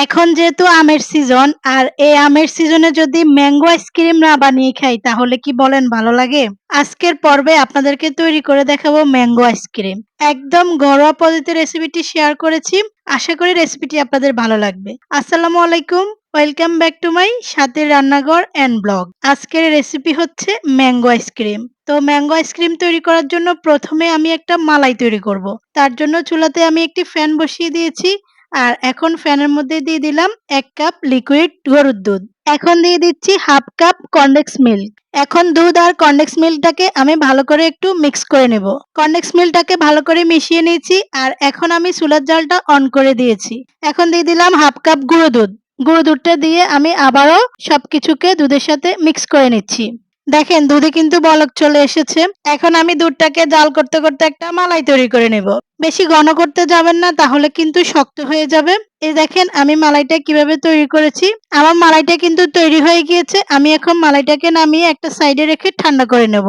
এখন যেহেতু আমের সিজন আর এই আমের সিজনে যদি ম্যাঙ্গো আইসক্রিম না বানিয়ে খাই তাহলে কি বলেন ভালো লাগে? আজকের পর্বে আপনাদেরকে তৈরি করে দেখাবো ম্যাঙ্গো আইসক্রিম। একদম ঘরোয়া পদ্ধতিতে রেসিপিটি শেয়ার করেছি। আশা করি রেসিপিটি আপনাদের ভালো লাগবে। আসসালামু আলাইকুম। ওয়েলকাম ব্যাক টু মাই স্বাদের রান্নাঘর অ্যান্ড ব্লগ। আজকের রেসিপি হচ্ছে ম্যাঙ্গো আইসক্রিম। তো ম্যাঙ্গো আইসক্রিম তৈরি করার জন্য প্রথমে আমি একটা মালাই তৈরি করব। তার জন্য চুলাতে আমি একটি ফ্যান বসিয়ে দিয়েছি। আর এখন ফ্যানের মধ্যে দিয়ে দিলাম ১ কাপ লিকুইড গরুর দুধ। এখন দিয়ে দিচ্ছি 1/2 কাপ কনডেন্স মিল্ক। এখন দুধ আর কনডেন্স মিল্কটাকে আমি ভালো করে একটু মিক্স করে নেব। কনডেন্স মিল্কটাকে ভালো করে মিশিয়ে নিয়েছি আর এখন আমি চুলার জালটা অন করে দিয়েছি। এখন দিয়ে দিলাম 1/2 কাপ গুঁড়ো দুধ। গুঁড়ো দুধটা দিয়ে আমি আবারও সবকিছুকে দুধের সাথে মিক্স করে নিচ্ছি। দেখেন দুধে কিন্তু বলক চলে এসেছে। এখন আমি দুধটাকে জাল করতে করতে একটা মালাই তৈরি করে নেব। বেশি ঘন করতে যাবেন না তাহলে কিন্তু শক্ত হয়ে যাবে। এই দেখেন আমি মালাইটা কিভাবে তৈরি করেছি। আমার মালাইটা কিন্তু তৈরি হয়ে গিয়েছে। আমি এখন মালাইটাকে নামিয়ে একটা সাইডে রেখে ঠান্ডা করে নেব।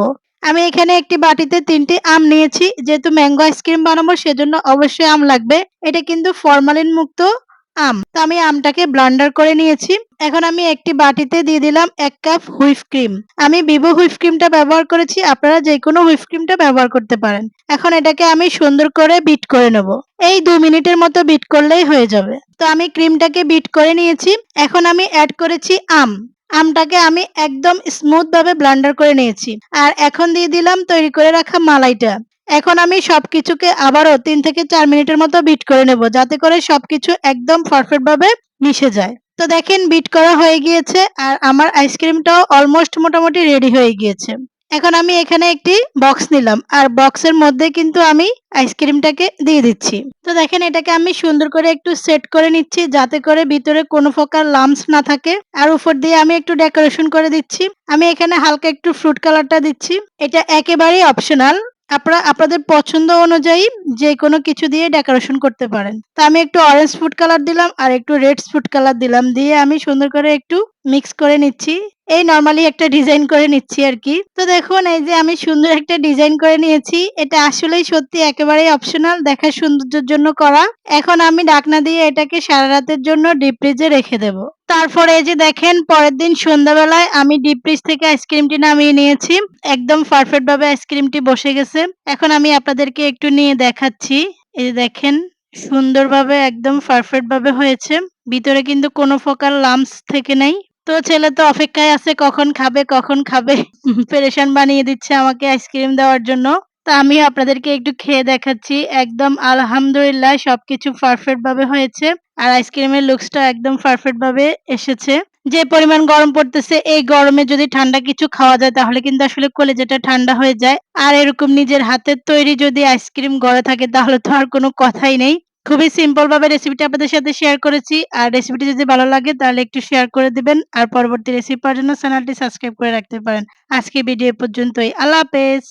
আমি এখানে একটি বাটিতে ৩টি আম নিয়েছি। যেহেতু ম্যাঙ্গো আইসক্রিম বানাবো সেজন্য অবশ্যই আম লাগবে। এটা কিন্তু ফরমালিন মুক্ত আম। তো আমি আমটাকে ব্লেন্ডার করে নিয়েছি। এখন আমি একটি বাটিতে দিয়ে দিলাম ১ কাপ হুইপ ক্রিম। আমি ভিভো হুইপ ক্রিমটা ব্যবহার করেছি। আপনারা যেকোনো হুইপ ক্রিমটা ব্যবহার করতে পারেন। এখন এটাকে আমি সুন্দর করে বিট করে নেব। এই ২ মিনিটের মতো বিট করলেই হয়ে যাবে। তো আমি ক্রিমটাকে বিট করে নিয়েছি। এখন আমি এড করেছি আম। আমটাকে আমি একদম স্মুথ ভাবে ব্লেন্ডার করে নিয়েছি। আর এখন দিয়ে দিলাম তৈরি করে রাখা মালাইটা। এখন আমি সবকিছুকে আবারও ৩ থেকে ৪ মিনিটের মতো বিট করে নেব যাতে করে সবকিছু একদম পারফেক্ট ভাবে মিশে যায়। তো দেখেন বিট করা হয়ে গিয়েছে আর আমার আইসক্রিমটাও অলমোস্ট মোটামুটি রেডি হয়ে গিয়েছে। এখন আমি এখানে একটি বক্স নিলাম আর বক্সের মধ্যে কিন্তু আমি আইসক্রিমটাকে দিয়ে দিচ্ছি। তো দেখেন এটাকে আমি সুন্দর করে একটু সেট করে নিচ্ছি যাতে করে ভিতরে কোনো প্রকার লাম্পস না থাকে। আর উপর দিয়ে আমি একটু ডেকোরেশন করে দিচ্ছি। আমি এখানে হালকা একটু ফ্রুট কালারটা দিচ্ছি। এটা একেবারেই অপশনাল। আপনারা আপনাদের পছন্দ অনুযায়ী যেকোনো কিছু দিয়ে ডেকোরেশন করতে পারেন। তো আমি একটু অরেঞ্জ ফুড কালার দিলাম আর একটু রেড ফুড কালার দিলাম। দিয়ে আমি সুন্দর করে একটু মিক্স করে নিচ্ছি। এই নরমালি একটা ডিজাইন করে নিচ্ছি আরকি। তো দেখুন এই যে আমি সুন্দর একটা ডিজাইন করে নিয়েছি। এটা আসলেই সত্যি একেবারেই অপশনাল, দেখার সৌন্দর্যের জন্য করা। এখন আমি ঢাকনা দিয়ে এটাকে সারা রাতের জন্য ডিপ ফ্রিজে রেখে দেব। তারপরে এই যে দেখেন পরের দিন সন্ধ্যাবেলায় আমি ডিপ ফ্রিজ থেকে আইসক্রিমটি নামিয়ে নিয়েছি। একদম পারফেক্ট ভাবে আইসক্রিমটি বসে গেছে। এখন আমি আপনাদেরকে একটু নিয়ে দেখাচ্ছি। এই যে দেখেন সুন্দরভাবে একদম পারফেক্ট ভাবে হয়েছে। ভিতরে কিন্তু কোনো প্রকার লাম্পস থেকে নাই। তো ছেলে তো অপেক্ষায় আছে কখন খাবে, কখন খাবে। পেরেশান বানিয়ে দিচ্ছে আমাকে আইসক্রিম দেওয়ার জন্য। তো আমি আপনাদেরকে একটু খেয়ে দেখাচ্ছি। একদম আলহামদুলিল্লাহ সবকিছু পারফেক্ট ভাবে হয়েছে। আর আইসক্রিমের লুকসটা একদম পারফেক্ট ভাবে এসেছে। যে পরিমাণ গরম পড়তেছে এই গরমে যদি ঠান্ডা কিছু খাওয়া যায় তাহলে কিন্তু আসলে কলিজাটা ঠান্ডা হয়ে যায়। আর এরকম নিজের হাতের তৈরি যদি আইসক্রিম ঘরে থাকে তাহলে তো আর কোনো কথাই নেই। খুবই সিম্পল ভাবে রেসিপিটা আপনাদের সাথে শেয়ার করেছি। আর রেসিপিটি যদি ভালো লাগে তাহলে একটু শেয়ার করে দিবেন। আর পরবর্তী রেসিপি পাওয়ার জন্য চ্যানেলটি সাবস্ক্রাইব করে রাখতে পারেন। আজকে ভিডিও এ পর্যন্তই। আল্লাহ হাফেজ।